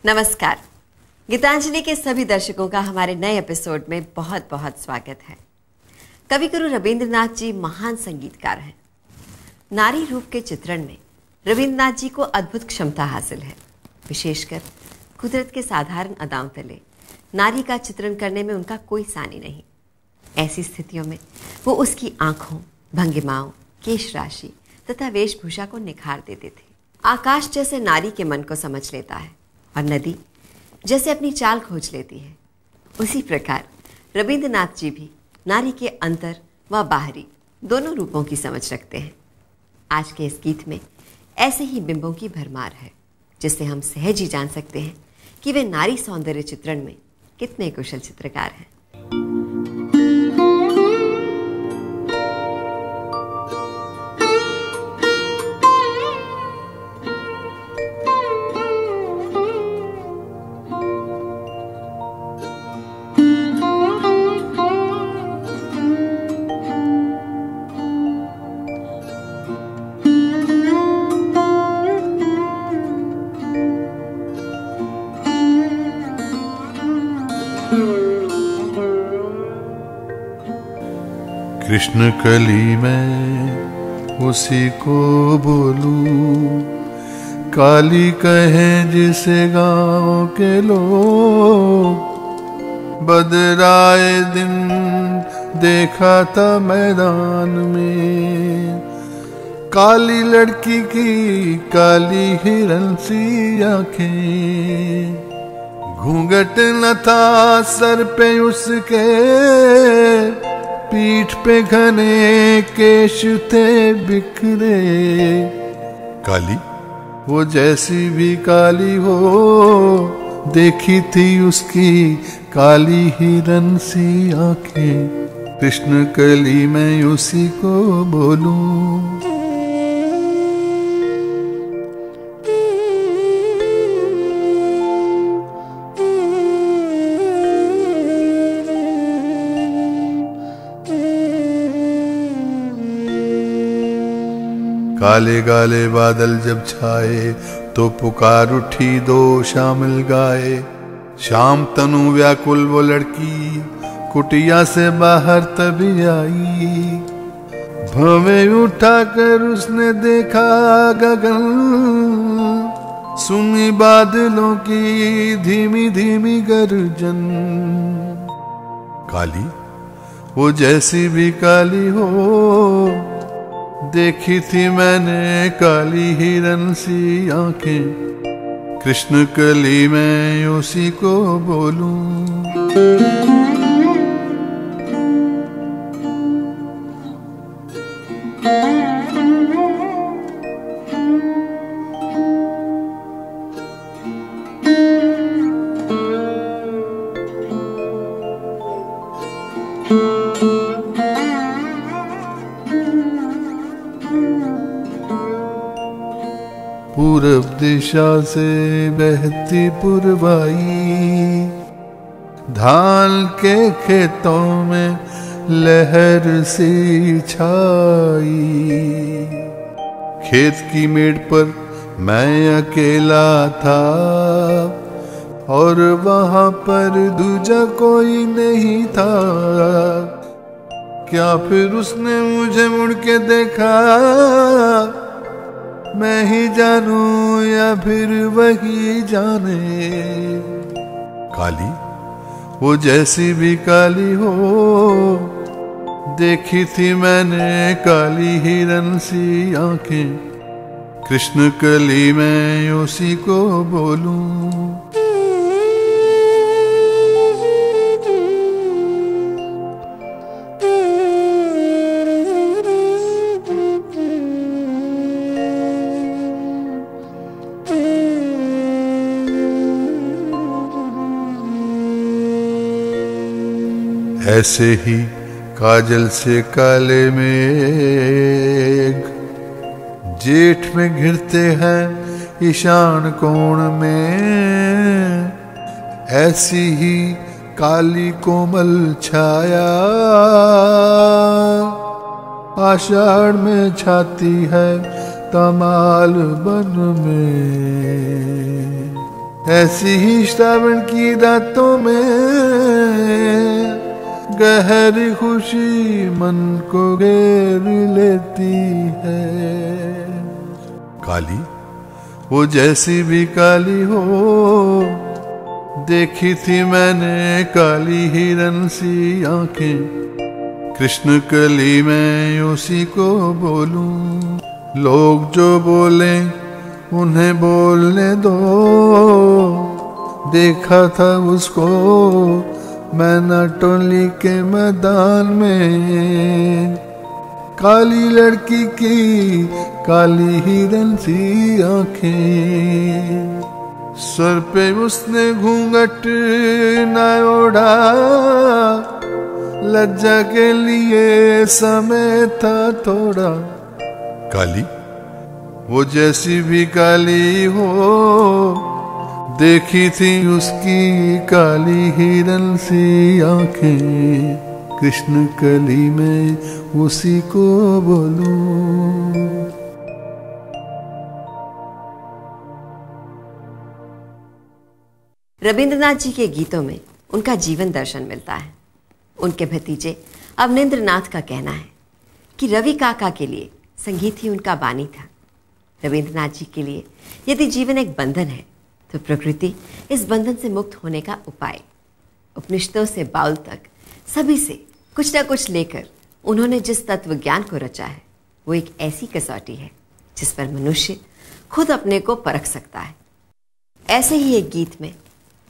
नमस्कार। गीतांजलि के सभी दर्शकों का हमारे नए एपिसोड में बहुत बहुत स्वागत है। कवि गुरु रविंद्रनाथ जी महान संगीतकार हैं। नारी रूप के चित्रण में रविंद्रनाथ जी को अद्भुत क्षमता हासिल है। विशेषकर कुदरत के साधारण अदाओं तले नारी का चित्रण करने में उनका कोई सानी नहीं। ऐसी स्थितियों में वो उसकी आंखों, भंगिमाओं, केश राशि तथा वेशभूषा को निखार देते थे। आकाश जैसे नारी के मन को समझ लेता है और नदी जैसे अपनी चाल खोज लेती है, उसी प्रकार रविंद्रनाथ जी भी नारी के अंतर व बाहरी दोनों रूपों की समझ रखते हैं। आज के इस गीत में ऐसे ही बिंबों की भरमार है, जिससे हम सहज ही जान सकते हैं कि वे नारी सौंदर्य चित्रण में कितने कुशल चित्रकार हैं। कृष्ण कली में उसी को बोलूं, काली कहे जिसे गांव के लोग। बदराए दिन देखा था मैदान में, काली लड़की की काली हिरन सी आंखें। घूंघट न था सर पे उसके, पीठ पे घने केश थे बिखरे। काली वो जैसी भी काली हो, देखी थी उसकी काली हिरन सी आंखें। कृष्ण कली मैं उसी को बोलूं। काले गाले बादल जब छाए, तो पुकार उठी दो शामिल गाए। शाम तनु व्याकुल वो लड़की, कुटिया से बाहर तभी आई। भवें उठाकर उसने देखा गगन, सुनी बादलों की धीमी धीमी गर्जन। काली वो जैसी भी काली हो, देखी थी मैंने काली हिरन सी आंखें। कृष्ण कली मैं उसी को बोलूं। पूरब दिशा से बहती पुरवाई, धान के खेतों में लहर सी छाई। खेत की मेड़ पर मैं अकेला था, और वहां पर दूजा कोई नहीं था। क्या फिर उसने मुझे मुड़ के देखा, मैं ही जानूं या फिर वही जाने। काली वो जैसी भी काली हो, देखी थी मैंने काली हिरन सी आंखें। कृष्ण कली मैं उसी को बोलूं। ऐसे ही काजल से काले मेघ, जेठ में घिरते हैं ईशान कोण में। ऐसी ही काली कोमल छाया, आषाढ़ में छाती है तमाल बन में। ऐसी ही श्रावण की रातों में गहरी खुशी मन को घेर लेती है। काली वो जैसी भी काली हो, देखी थी मैंने काली हिरन सी आंखें। कृष्ण कली में उसी को बोलूं, लोग जो बोले उन्हें बोलने दो। देखा था उसको मैं नाटोली के मैदान में, काली लड़की की काली हिरन सी आंखें। सर पे उसने घूंघट न ओढ़ा, लज्जा के लिए समय था थोड़ा। काली वो जैसी भी काली हो, देखी थी उसकी काली हिरन सी आंखें। कृष्ण कली में उसी को बोलूं। रविंद्रनाथ जी के गीतों में उनका जीवन दर्शन मिलता है। उनके भतीजे अवनिंद्रनाथ का कहना है कि रवि काका के लिए संगीत ही उनका बानी था। रविंद्रनाथ जी के लिए यदि जीवन एक बंधन है तो प्रकृति इस बंधन से मुक्त होने का उपाय। उपनिषदों से बाउल तक सभी से कुछ न कुछ लेकर उन्होंने जिस तत्व ज्ञान को रचा है वो एक ऐसी कसौटी है जिस पर मनुष्य खुद अपने को परख सकता है। ऐसे ही एक गीत में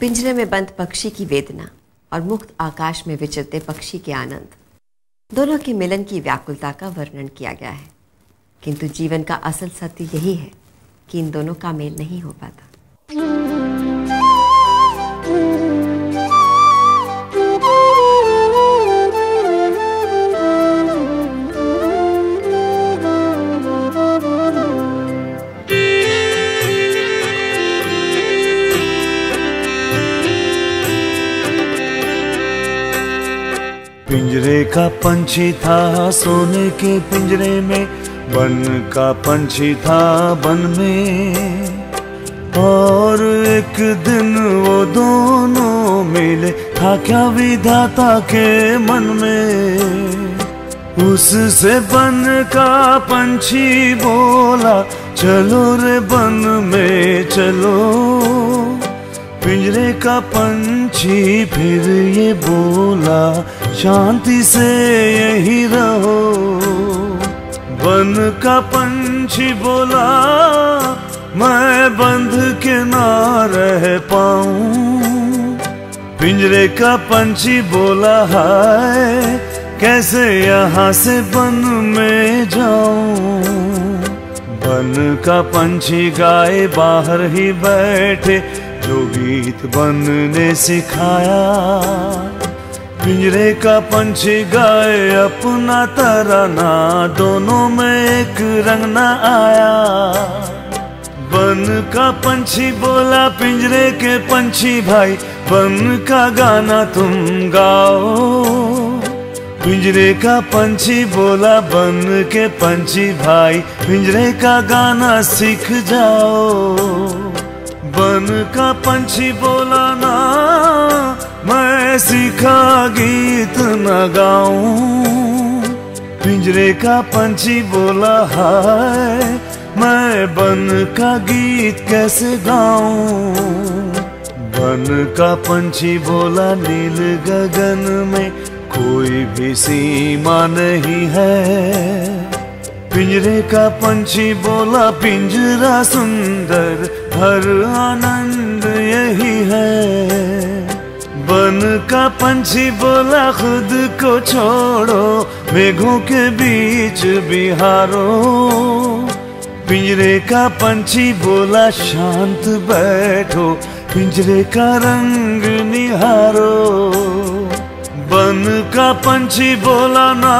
पिंजरे में बंद पक्षी की वेदना और मुक्त आकाश में विचरते पक्षी के आनंद, दोनों के मिलन की व्याकुलता का वर्णन किया गया है। किंतु जीवन का असल सत्य यही है कि इन दोनों का मेल नहीं हो पाता। पिंजरे का पंछी था सोने के पिंजरे में, बन का पंछी था बन में। और एक दिन वो दोनों मिले, था क्या विधाता के मन में। उससे बन का पंछी बोला, चलो रे बन में चलो। पिंजरे का पंछी फिर ये बोला, शांति से यही रहो। बन का पंछी बोला, मैं बंध के ना रह पाऊं। पिंजरे का पंछी बोला, हाय कैसे यहाँ से बन में जाऊं। बन का पंछी गाए बाहर ही बैठे, जो गीत बन ने सिखाया। पिंजरे का पंछी गाए अपना तराना, दोनों में एक रंग न आया। बन का पंछी बोला, पिंजरे के पंछी भाई, बन का गाना तुम गाओ। पिंजरे का पंछी बोला, बन के पंछी भाई, पिंजरे का गाना सीख जाओ। बन का पंछी बोला ना, मैं सीखा गीत न गाऊं। पिंजरे का पंछी बोला, हाय मैं बन का गीत कैसे गाऊं। बन का पंछी बोला, नील गगन में कोई भी सीमा नहीं है। पिंजरे का पंछी बोला, पिंजरा सुंदर, हर आनंद यही है। बन का पंछी बोला, खुद को छोड़ो, मेघों के बीच बिहारो। पिंजरे का पंछी बोला, शांत बैठो, पिंजरे का रंग निहारो। बन का पंछी बोला ना,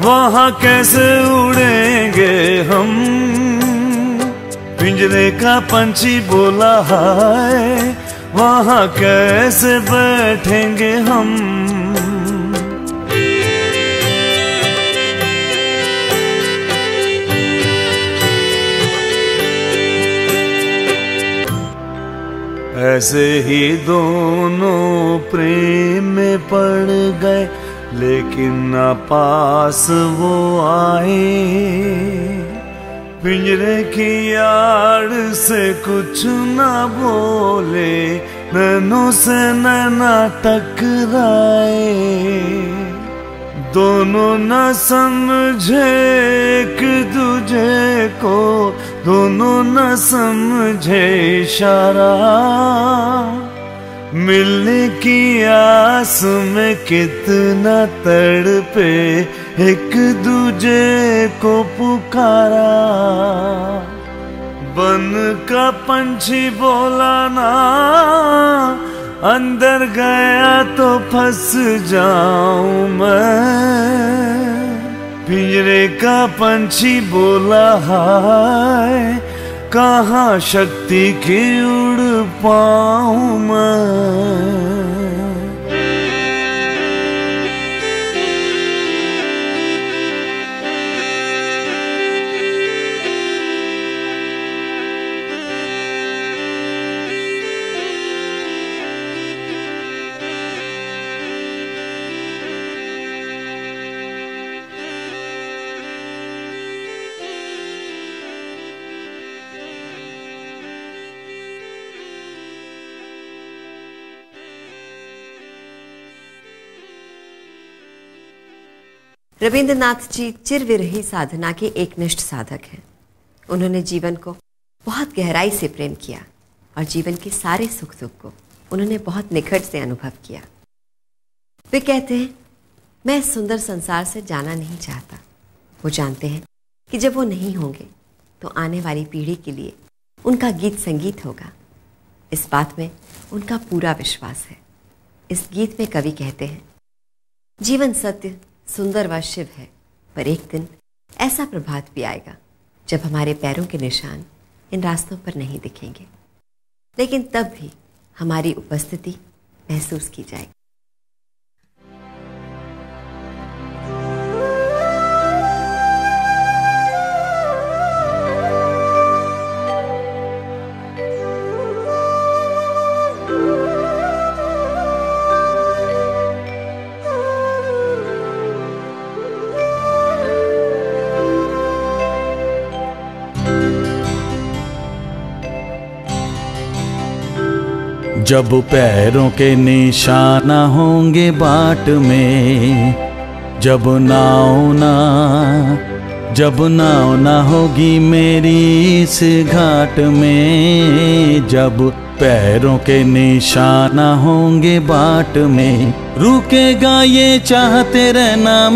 वहाँ कैसे उड़ेंगे हम। पिंजरे का पंछी बोला, हाय वहाँ कैसे बैठेंगे हम। ऐसे ही दोनों प्रेम में पड़ गए, लेकिन ना पास वो आए। पिंजरे की आड़ से कुछ ना बोले, नैनों से नैना टकराए। दोनों न समझे एक दूजे को, दोनों न समझे इशारा। मिलने की आस में कितना तड़पे, एक दूजे को पुकारा। बन का पंछी बोला ना, अंदर गया तो फंस जाऊं मैं। पिंजरे का पंछी बोला हाय, कहाँ शक्ति की उड़ पाऊं मैं। रविंद्रनाथ जी चिरविरही साधना के एक निष्ठ साधक हैं। उन्होंने जीवन को बहुत गहराई से प्रेम किया और जीवन के सारे सुख दुख को उन्होंने बहुत निकट से अनुभव किया। वे कहते हैं, मैं इस सुंदर संसार से जाना नहीं चाहता। वो जानते हैं कि जब वो नहीं होंगे तो आने वाली पीढ़ी के लिए उनका गीत संगीत होगा। इस बात में उनका पूरा विश्वास है। इस गीत में कवि कहते हैं, जीवन सत्य सुंदर व शिव है, पर एक दिन ऐसा प्रभात भी आएगा जब हमारे पैरों के निशान इन रास्तों पर नहीं दिखेंगे, लेकिन तब भी हमारी उपस्थिति महसूस की जाएगी। जब पैरों के निशाना होंगे बाट में, जब नाव ना होगी मेरी इस घाट में, जब पैरों के निशाना होंगे बाट में, रुकेगा ये चाहते रहना,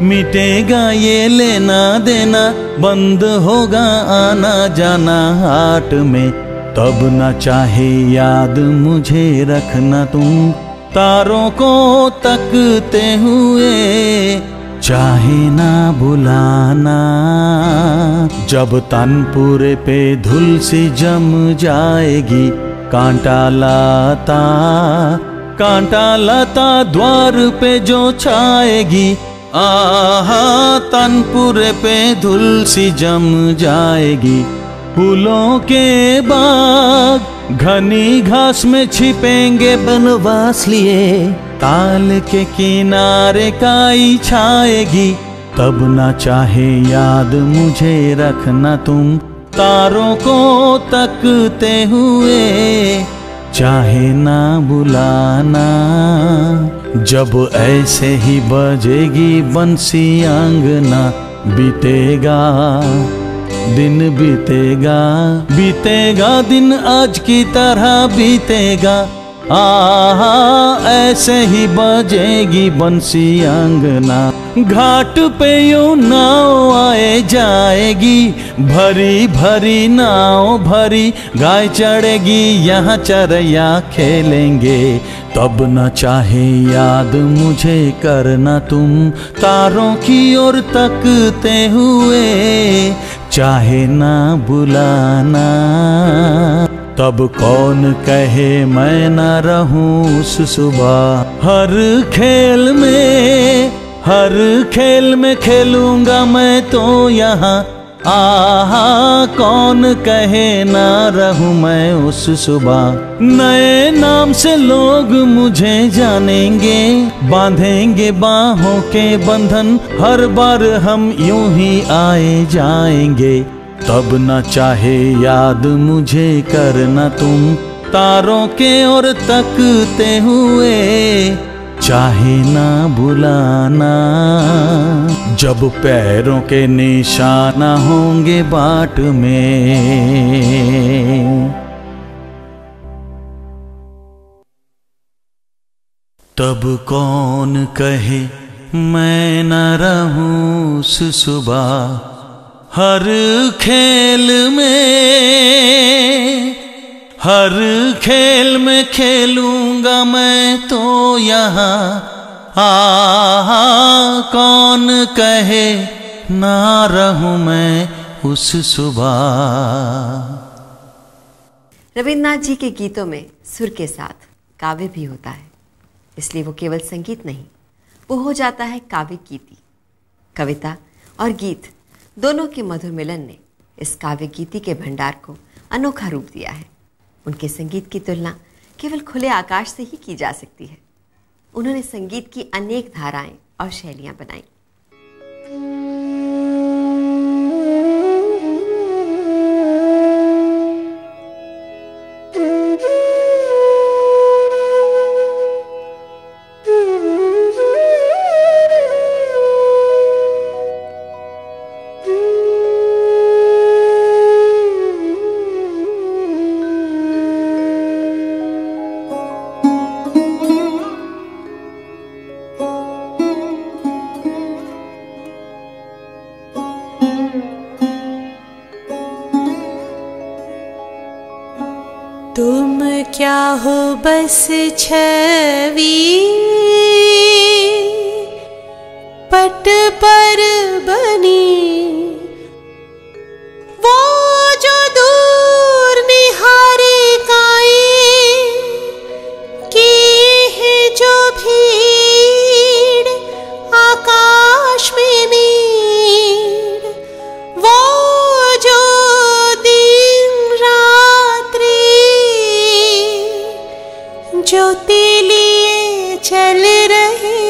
मिटेगा ये लेना देना, बंद होगा आना जाना हाट में। तब न चाहे याद मुझे रखना तुम, तारों को तकते हुए चाहे ना बुलाना। जब तनपुरे पे धूल सी जम जाएगी, कांटा लाता द्वार पे जो छाएगी, आहा तनपुरे पे धूल सी जम जाएगी। फूलों के बाग घनी घास में छिपेंगे बनवास लिए, ताल के किनारे काई छाएगी। तब ना चाहे याद मुझे रखना तुम, तारों को तकते हुए चाहे ना बुलाना। जब ऐसे ही बजेगी बंसी आंगना, बीतेगा दिन आज की तरह बीतेगा। आहा ऐसे ही बजेगी बंसी आंगना, घाट पे यूं नाव आए जाएगी, भरी भरी नाव भरी गाय चढ़ेगी, यहाँ चरैया खेलेंगे। तब न चाहे याद मुझे करना तुम, तारों की ओर तकते हुए चाहे ना बुलाना। तब कौन कहे मैं न रहूं उस सुबह, हर खेल में खेलूंगा मैं तो यहाँ। आहा कौन कहे ना रहूं मैं उस सुबह। नए नाम से लोग मुझे जानेंगे, बांधेंगे बाहों के बंधन, हर बार हम यूं ही आए जाएंगे। तब न चाहे याद मुझे करना तुम, तारों के ओर तकते हुए, चाहे ना बुलाना जब पैरों के निशान होंगे बाट में। तब कौन कहे मैं न रहूं उस सुबह, हर खेल में खेलूंगा मैं तो यहाँ। आहा कौन कहे ना रहूं मैं उस सुबह। रविन्द्रनाथ जी के गीतों में सुर के साथ काव्य भी होता है, इसलिए वो केवल संगीत नहीं, वो हो जाता है काव्य गीति। कविता और गीत दोनों के मधुर मिलन ने इस काव्य गीति के भंडार को अनोखा रूप दिया है। उनके संगीत की तुलना केवल खुले आकाश से ही की जा सकती है। उन्होंने संगीत की अनेक धाराएं और शैलियां बनाई। तुम क्या हो बस छवि पट पर बनी, वो जो दूर निहारिकाएं की है जो भीड़ आकाश में नीड़, वो जो ज्योति लिए चल रहे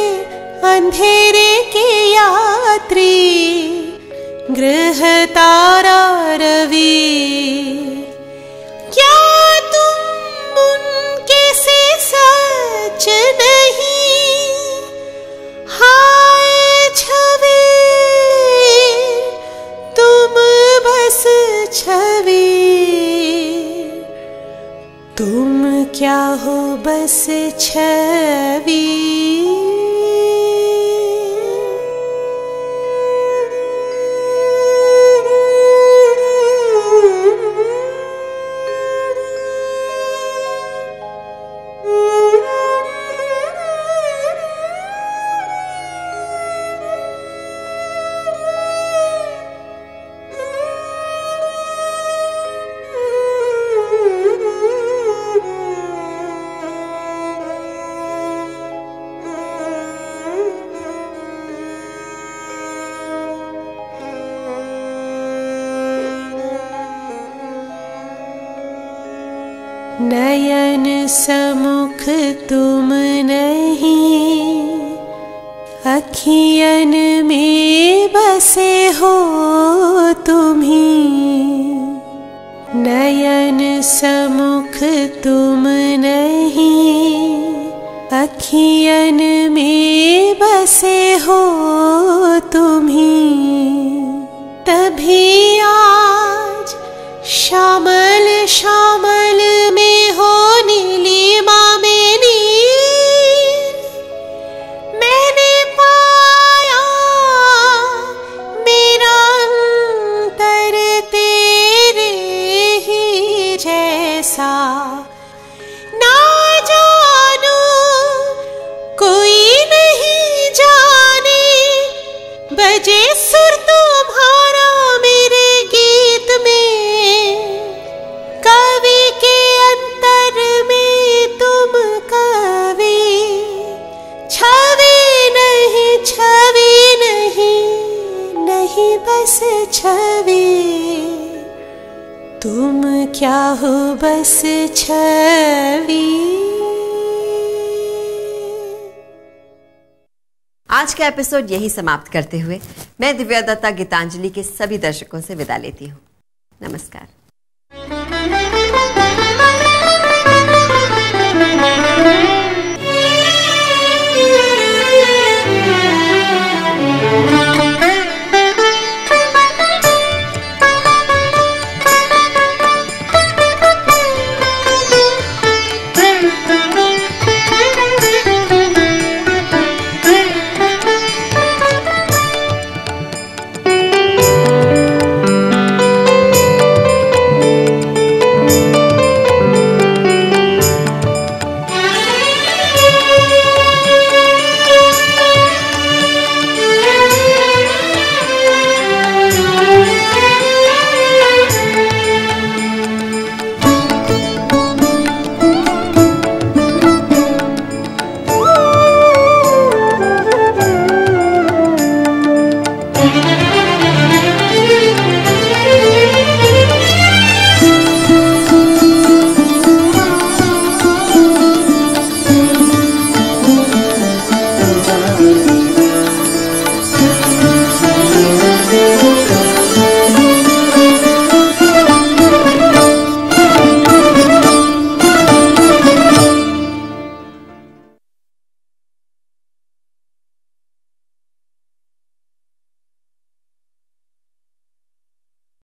अंधेरे के यात्री, ग्रह तारा रवि, क्या तुम उनके से सच नहीं? हाय छवि तुम बस छवि, तुम क्या हो बस छवि। नयन समुख तुम नहीं, अखियन में बसे हो तुम्ही। नयन समुख तुम नहीं, अखियन में बसे हो तुम्ही। तभी आज श्यामल श्यामल में हो नीलिमा में नील, मैंने पाया मेरा अंतर तेरे ही जैसा। ना जानू कोई नहीं जाने, बजे सुर तुम्हारा मेरे गीत में। कवि के अंतर में तुम कवि, छवि नहीं नहीं, नहीं बस छवि। क्या हो बस छवि। आज का एपिसोड यही समाप्त करते हुए मैं दिव्या दत्ता गीतांजलि के सभी दर्शकों से विदा लेती हूँ। नमस्कार।